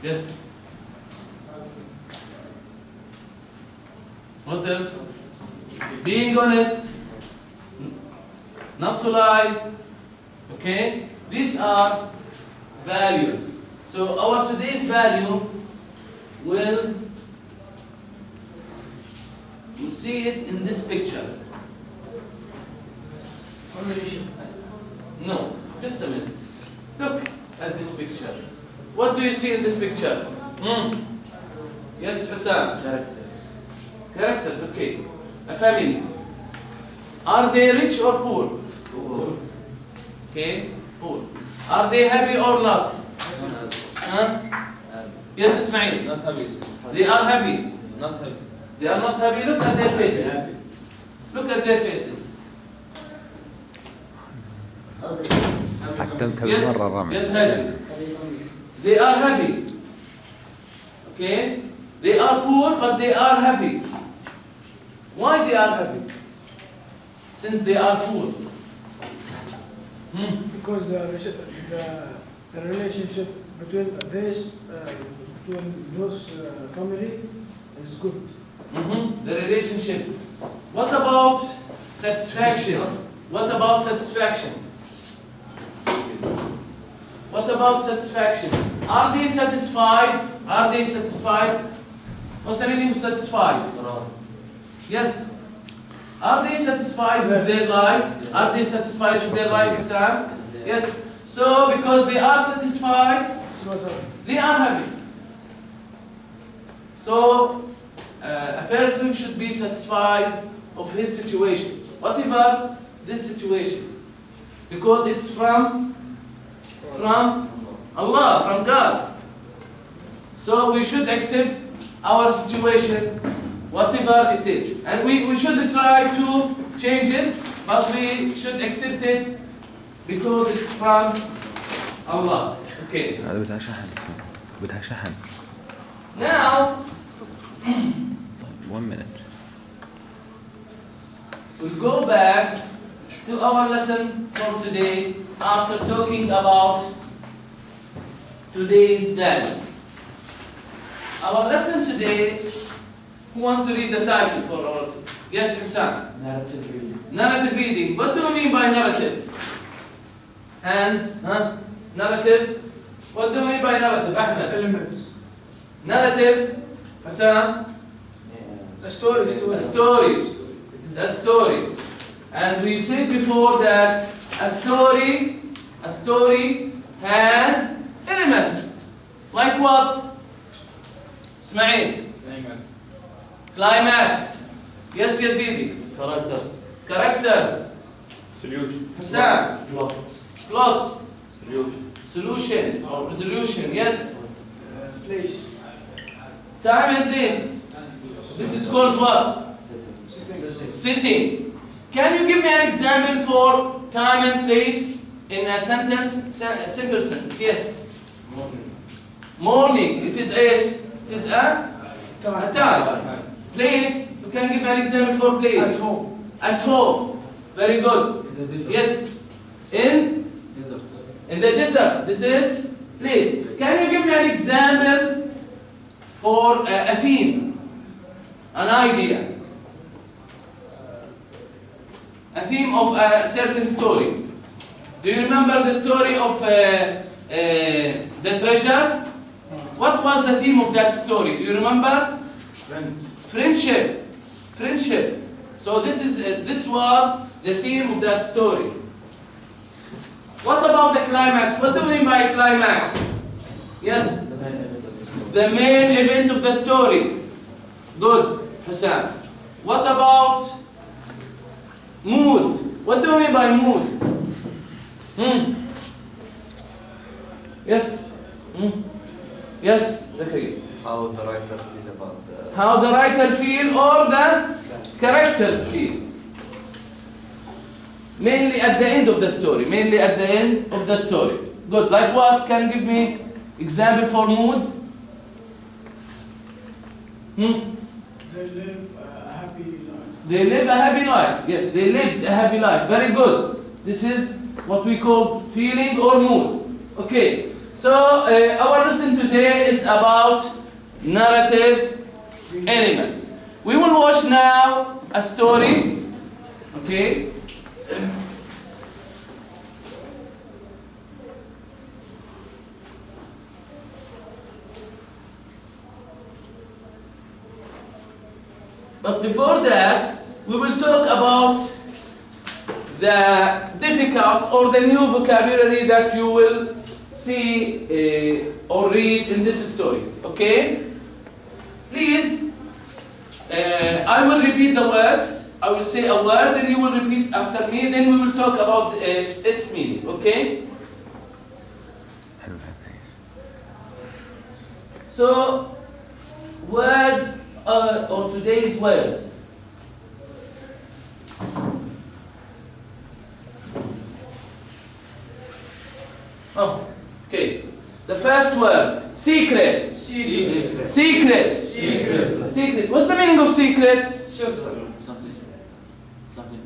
Yes. What else? Being honest, not to lie. Okay? These are values. So our today's value will see it in this picture. Formulation. No, just a minute. Look at this picture. What do you see in this picture? Yes, Hassan. Characters. Characters, okay. A family. Are they rich or poor? Poor. Okay, poor. Are they happy or not? Huh? Yes, Ismail. Not happy. They are happy. Not happy. They are not happy. Look at their faces. Look at their faces. حكمتها Yes, بالمرة رامي. yes, Haji. They are happy. Okay? They are poor, but they are happy. Why they are happy? Since they are poor. Because the relationship between those family is good. The relationship. What about satisfaction? What about satisfaction? What about satisfaction? Are they satisfied? Are they satisfied? What's the meaning of satisfied? Yes. Are they satisfied with their life? Are they satisfied with their life, Sam? Yes. So because they are satisfied, they are happy. So a person should be satisfied of his situation, whatever this situation, because it's from Allah, from God. So we should accept our situation, whatever it is, and we should try to change it, but we should accept it because it's from Allah. Okay. هذا بدها شحن. بدها شحن. Now 1 minute. we'll go back to our lesson for today after talking about today's value. Our lesson today, who wants to read the title for our? Yes, Hassan. Narrative reading. Narrative reading. What do you mean by narrative? Hands, huh? Narrative. What do you mean by narrative, Ahmed? Elements. Narrative, Hassan. A story. A story. It is a story. And we said before that a story has elements. Like what? Ismail. Climax. Yes, Yazidi. Characters. Solution. Hassan. Plot. Solution. Solution or resolution. Yes. Place. Time and place. This is called what? Sitting. Can you give me an example for time and place in a sentence? A simple sentence. Yes. Morning. It is a time. Place. You can give an example for place. At home. At home. Very good. Yes. In the desert. This is place. Can you give me an example for a theme? An idea. A theme of a certain story. Do you remember the story of the treasure? What was the theme of that story? Do you remember? Friendship. Friendship. So this was the theme of that story. What about the climax? What do you mean by climax? Yes? The main event of the story. Good, Hassan. What about mood? What do you mean by mood? Yes? Yes, Zachary. How the writer feel about the... How the writer feel or the characters feel. Mainly at the end of the story. Mainly at the end of the story. Good. Like what? Can you give me example for mood? They live a happy life. They live a happy life. Yes, they lived a happy life. Very good. This is what we call feeling or mood. Okay. So our lesson today is about narrative elements. We will watch now a story, okay? But before that, we will talk about the difficult or the new vocabulary that you will see or read in this story, okay? Please, I will repeat the words. I will say a word, then you will repeat after me, then we will talk about its meaning, okay? So, words or today's words. Oh, okay. The first word, secret. Secret. Secret. Secret. Secret. What's the meaning of secret? Something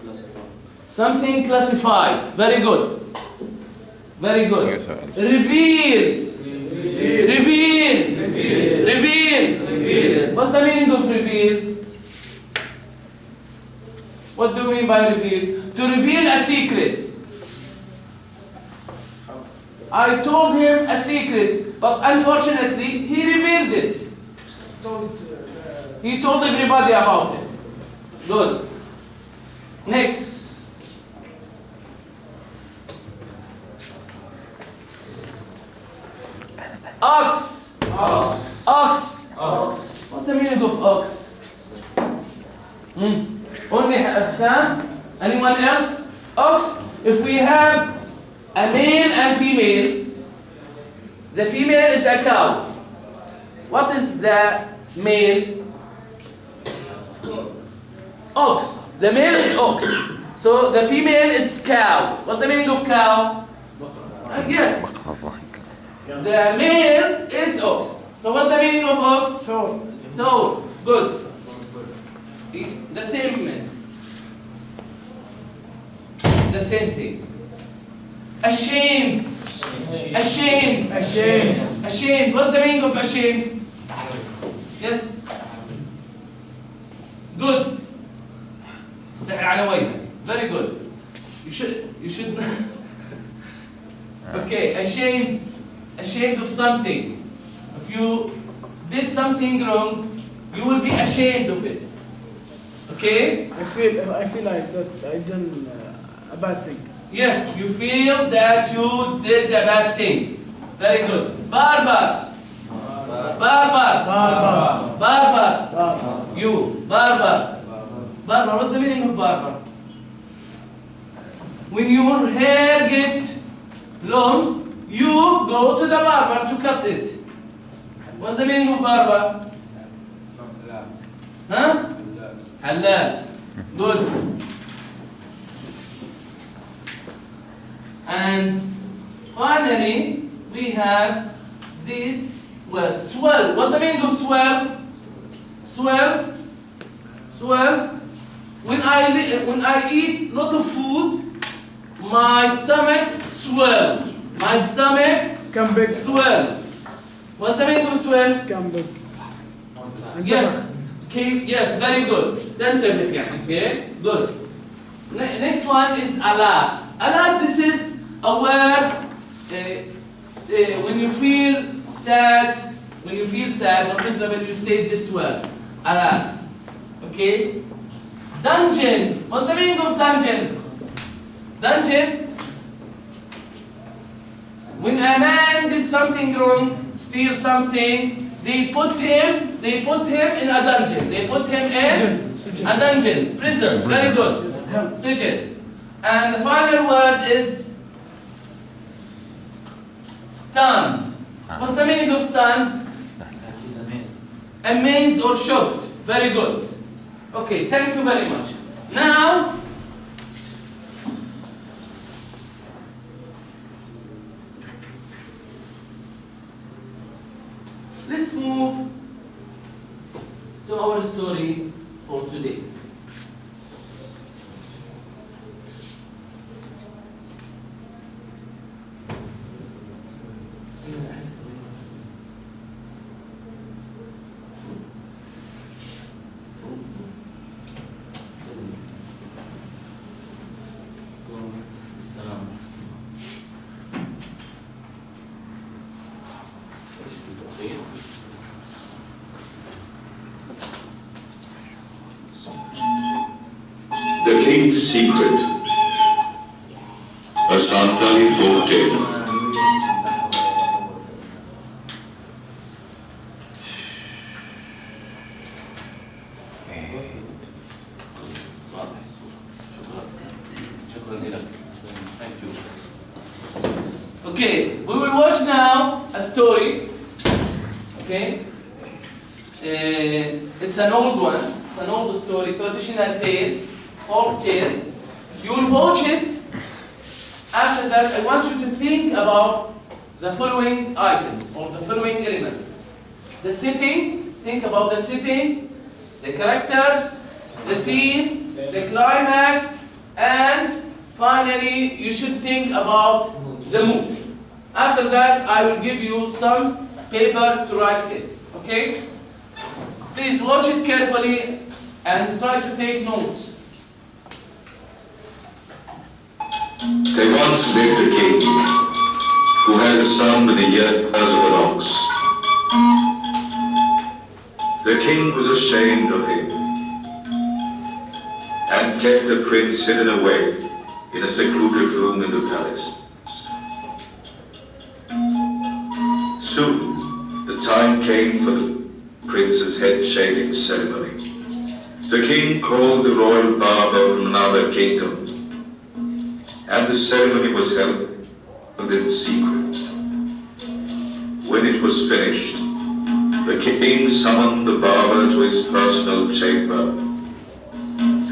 classified. Something classified. Very good. Very good. Reveal. Reveal. Reveal. What's the meaning of reveal? What do you mean by reveal? To reveal a secret. I told him a secret, but unfortunately, he revealed it. He told everybody about it. Good. Next. Ox. Ox. Ox. Ox. What's the meaning of ox? Only Sam? Anyone else? Ox. If we have a male and female, the female is a cow. What is the male? Ox. The male is ox. So the female is cow. What's the meaning of cow? Yes. The male is ox. So what's the meaning of ox? Thor. No. Good. The same man. The same thing. Ashamed. Ashamed. Ashamed. Ashamed. What's the meaning of ashamed? Yes. Good. استحي على وجهك. Very good. You should Okay, ashamed. Ashamed of something. If you did something wrong, you will be ashamed of it. Okay? I feel like that I done a bad thing. Yes, you feel that you did a bad thing. Very good. Barbar. Barbar. Barbar. Barbar. Barbar. You. Barbar. Barbar. What's the meaning of barbar? When your hair gets long, you go to the barber to cut it. What's the meaning of barber? Huh? Halal. Good. And finally, we have these words. Swell. What's the meaning of swell? Swell. Swell. When I eat lot of food, my stomach swell. My stomach Come back. swell. What's the meaning of swell? Come back. Yes. Okay. Yes. Very good. Okay. Good. Next one is alas. Alas. This is a word when you feel sad. When you feel sad or miserable, you say this word. Alas. Okay. Dungeon. What's the meaning of dungeon? Dungeon. When a man did something wrong, steal something, they put him in a dungeon. They put him in a dungeon, prison. Very good. Sijin. And the final word is stunned. What's the meaning of stunned? He's amazed. Amazed or shocked. Very good. Okay, thank you very much. Now, let's move to our story for today. The King's Secret, a Santali folk tale. Okay, we will watch now a story. Okay, it's an old one. It's an old story, traditional tale, folk tale. You will watch it. After that, I want you to think about the following items or the following elements: the setting. Think about the setting, the characters, the theme, the climax, and finally, you should think about the mood. After that, I will give you some paper to write in. Okay? Please watch it carefully and try to take notes. There once lived a king who had a son with the years of an ox. The king was ashamed of him and kept the prince hidden away in a secluded room in the palace. Soon, the time came for the prince's head-shaving ceremony. The king called the royal barber from another kingdom, and the ceremony was held in secret. When it was finished, the king summoned the barber to his personal chamber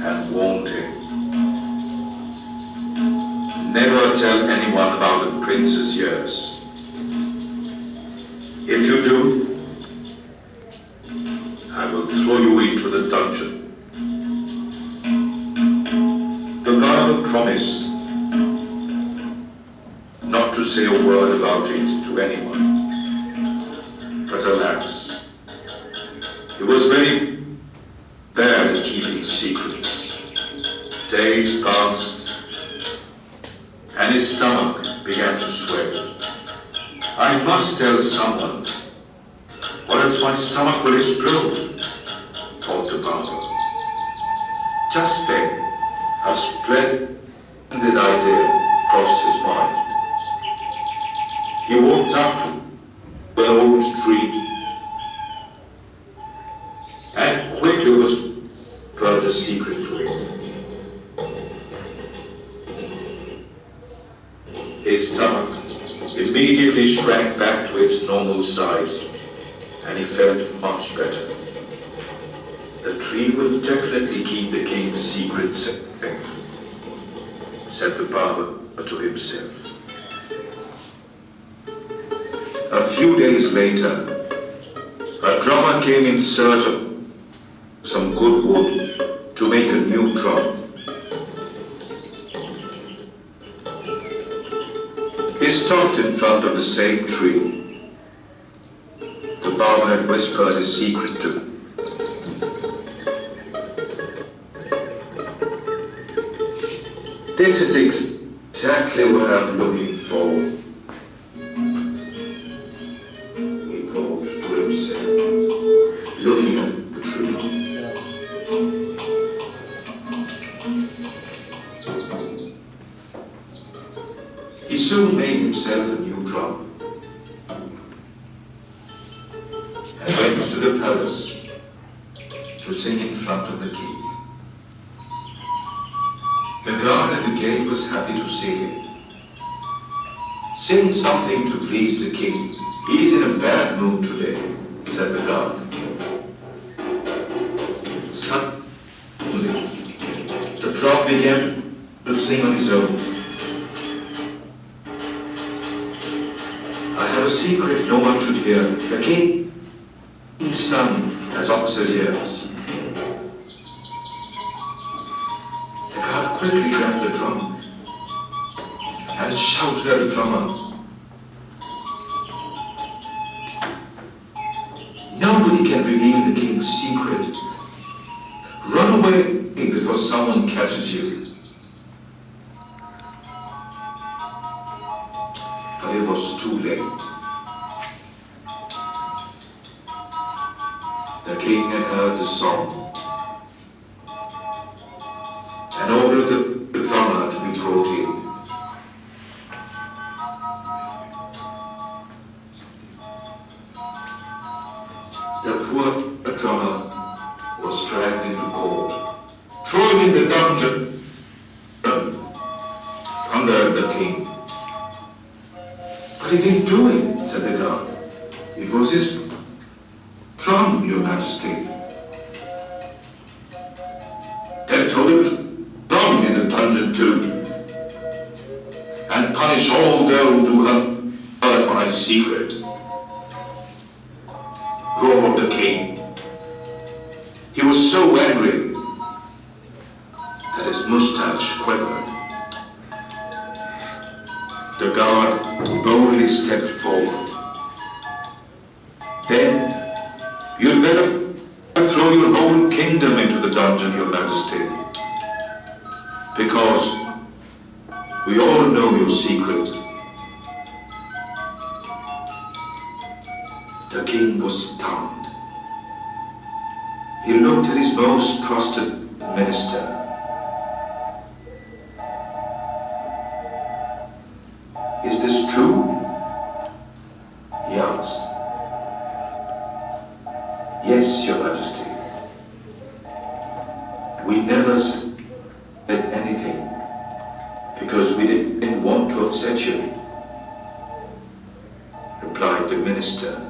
and warned him, "Never tell anyone about the prince's years. If you do, I will throw you into the dungeon." The barber promised not to say a word about it to anyone. But alas, he was very bad at keeping secrets. Days passed, and his stomach began to swell. "I must tell someone, or else my stomach will explode," thought the barber. Just then, a splendid idea crossed his mind. He walked up to an old tree and quickly whispered a secret to it. His stomach immediately shrank back to its normal size, and he felt much better. "The tree will definitely keep the king's secret safe," said the barber to himself. A few days later, a drummer came in search of some good wood to make a new drum. He stopped in front of the same tree the barber had whispered his secret to. "This is exactly what I'm looking for," he thought to himself, looking at the tree. He soon made himself a new drum and went to the palace to sing in front of the king. The guard at the gate was happy to see him. "Sing something to please the king. He's in a bad mood today," said the guard. Suddenly, the drum began to sing on its own. "I have a secret no one should hear. The king's son has ox's ears." The guard quickly grabbed the drum and shouted at the drummer, "Nobody can reveal the king's secret. Run away before someone catches you." But it was too late. the king had heard the song and ordered the drummer to be brought in. The poor drummer was dragged into court, thrown in the dungeon, under the king. But he didn't do it, said the guard. It was his drum, your majesty. Then throw the drum in the dungeon too, and punish all those who have heard my secret. Roared the king. He was so angry that his moustache quivered. The guard boldly stepped forward. Then, you'd better throw your whole kingdom into the dungeon, your majesty, because we all know your secret. The king was stunned. He looked at his most trusted minister. Is this true? He asked. Yes, your majesty. We never said anything because we didn't want to upset you, replied the minister.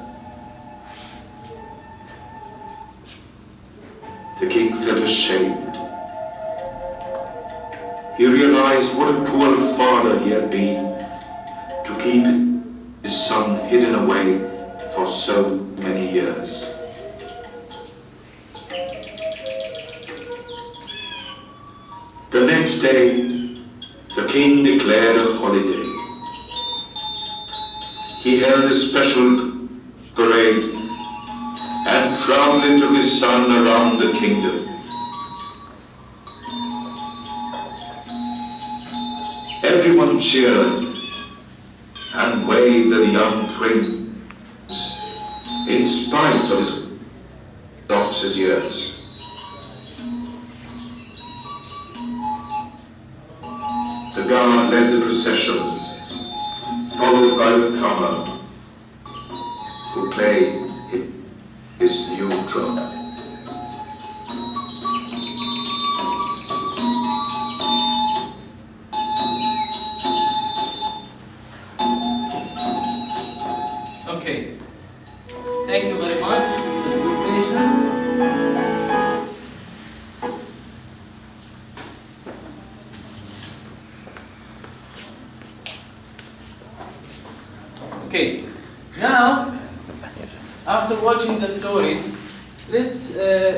The king felt ashamed. He realized what a cruel father he had been to keep his son hidden away for so many years. The next day, the king declared a holiday. He held a special parade and proudly took his son around the kingdom. Everyone cheered and waved at the young prince in spite of his doctor's years. The guard led the procession, followed by the drummer, who played his new drum. Okay. Thank you very much for your patience. Okay. Now, after watching the story, let's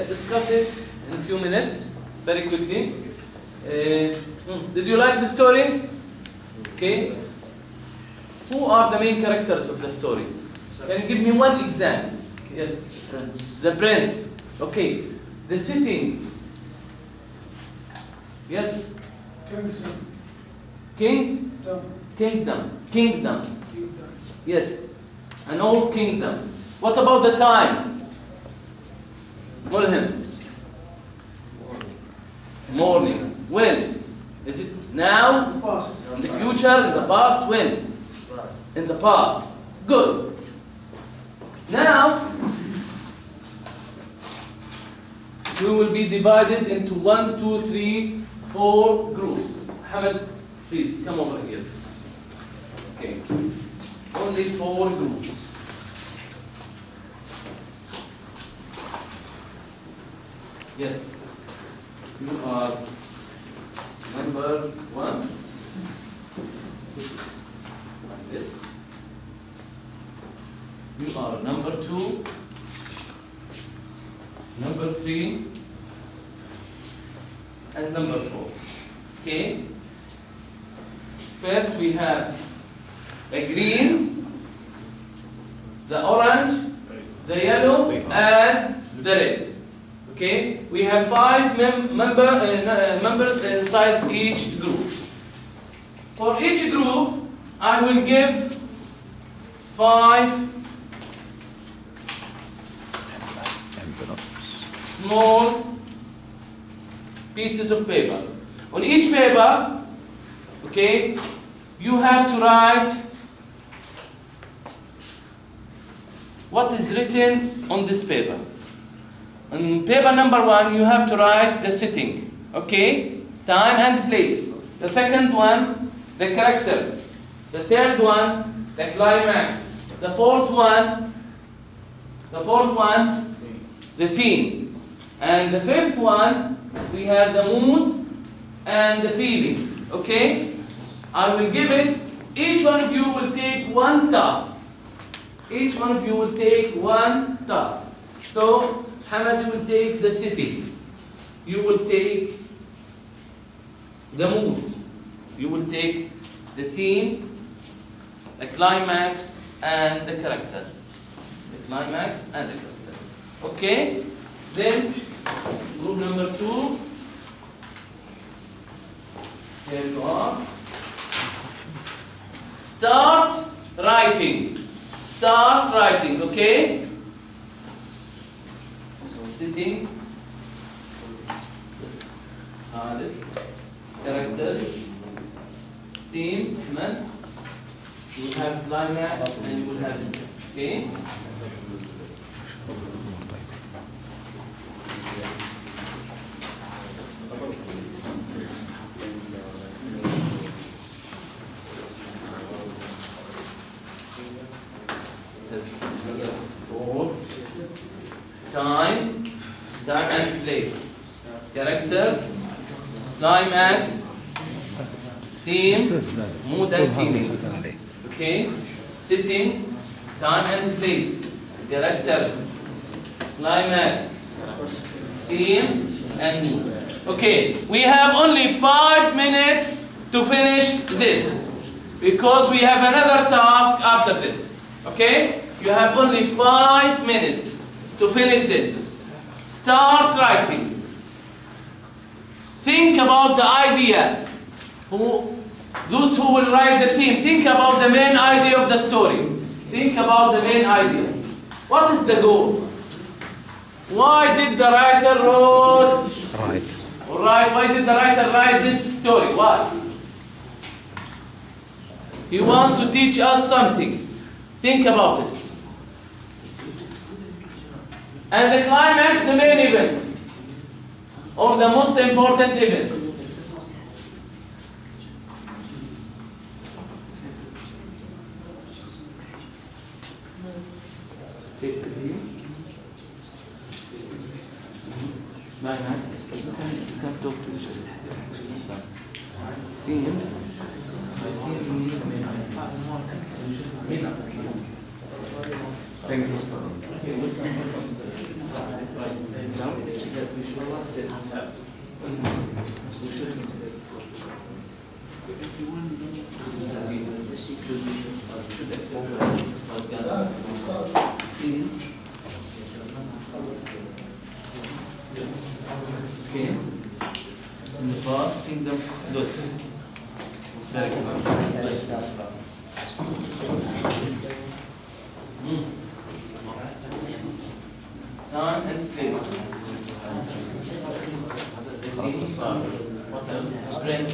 discuss it in a few minutes, very quickly. Did you like the story? Okay. Who are the main characters of the story? Can you give me one example? Yes. Prince. The prince. Okay. The city. Yes. Kings. Kingdom. Yes. An old kingdom. What about the time? Mulhim. Morning. When? Is it now? In the future? In the past? When? In the past. Good. Now, we will be divided into 1, 2, 3, 4 groups. Hamad, please come over here. Okay. Only 4 groups. Yes. You are number 1. Like this. You are number 2, number 3, and number 4. Okay? First we have the green, the orange, the yellow, and the red. Okay? We have 5 members inside each group. For each group, I will give 5 small pieces of paper. On each paper, okay, you have to write what is written on this paper. On paper number 1, you have to write the setting, okay, time and place. The second one, the characters. The third one, the climax. The fourth one, the theme. And the fifth one, we have the mood and the feelings, okay? I will give it, each one of you will take one task. Each one of you will take one task. So, Hamad, you will take the city. You will take the mood. You will take the theme, the climax, and the character. The climax and the character. Okay? Then, group number 2. Here you are. Start writing. Start writing, okay? So, sitting. Characters. Theme, Ahmed. You will have climax and you will have it. Okay? Time and place. Characters, climax, theme, mood and feeling. Okay? Sitting, time and place. Characters, climax, theme, and mood. Okay, we have only 5 minutes to finish this because we have another task after this. Okay? You have only 5 minutes to finish this. Start writing. Think about the idea. Those who will write the theme, think about the main idea of the story. Think about the main idea. What is the goal? Why did the writer wrote? Right. Alright, why did the writer write this story? Why? He wants to teach us something. Think about it. And the climax, the main event, or the most important event. Take the view. Climax. You can talk to each other. Theme. Thank you. Okay. In the past, kingdom, good. Very good. Time and place. What else? Friends.